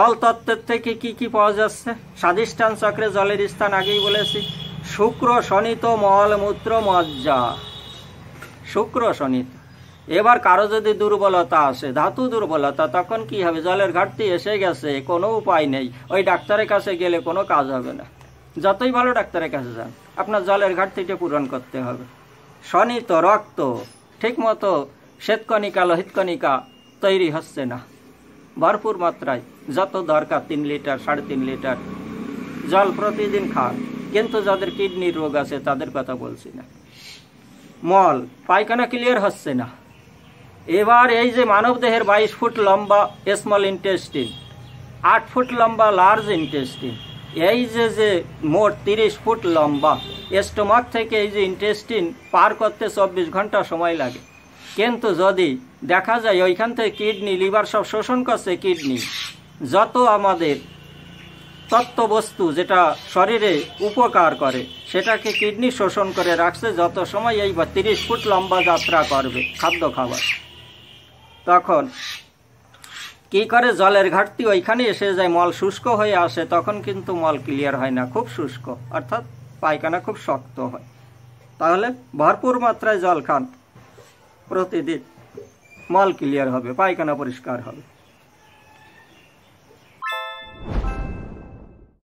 জল তত্ত্বের থেকে কি পাওয়া যাচ্ছে? স্বাধিষ্ঠান চক্রে জলের স্থান আগেই বলেছি, শুক্র শনিত মল মূত্র মজ্জা, শুক্র শনিত। এবার কারো যদি দুর্বলতা আসে, ধাতু দুর্বলতা, তখন কি হবে? জলের ঘাটতি এসে গেছে, কোনো উপায় নেই, ওই ডাক্তারের কাছে গেলে কোনো কাজ হবে না। যতই ভালো ডাক্তারের কাছে যান, আপনার জলের ঘাটতিটা পূরণ করতে হবে। শনিত রক্ত ঠিক মতো শ্বেতকণিকা লোহিতকণিকা তৈরি হচ্ছে না ভরপুর মাত্রায়, যত দরকার 3 লিটার 3.5 লিটার জল প্রতিদিন খান, কিন্তু যাদের কিডনির রোগ আছে তাদের কথা বলছি না। মল পায়খানা ক্লিয়ার হচ্ছে না। এবার এই যে মানব দেহের 22 ফুট লম্বা স্মল ইন্টেস্টিন, 8 ফুট লম্বা লার্জ ইন্টেস্টিন, এই যে মোট 30 ফুট লম্বা স্টোমাক থেকে এই যে ইন্টেস্টিন পার করতে 24 ঘন্টা সময় লাগে। কিন্তু যদি দেখা যায় ওইখান থেকে কিডনি লিভার সব শোষণ করছে, কিডনি যত আমাদের তত্ত্ববস্তু যেটা শরীরে উপকার করে সেটাকে কিডনি শোষণ করে রাখছে, যত সময় এই 30 ফুট লম্বা যাত্রা করবে খাদ্য খাবার, তখন কি করে? জলের ঘাটতি ওইখানে এসে যায়, মল শুষ্ক হয়ে আসে, তখন কিন্তু মল ক্লিয়ার হয় না, খুব শুষ্ক, অর্থাৎ পায়খানা খুব শক্ত হয়। তাহলে ভরপুর মাত্রায় জল খান প্রতিদিন, মল ক্লিয়ার হবে, পায়খানা পরিষ্কার হবে।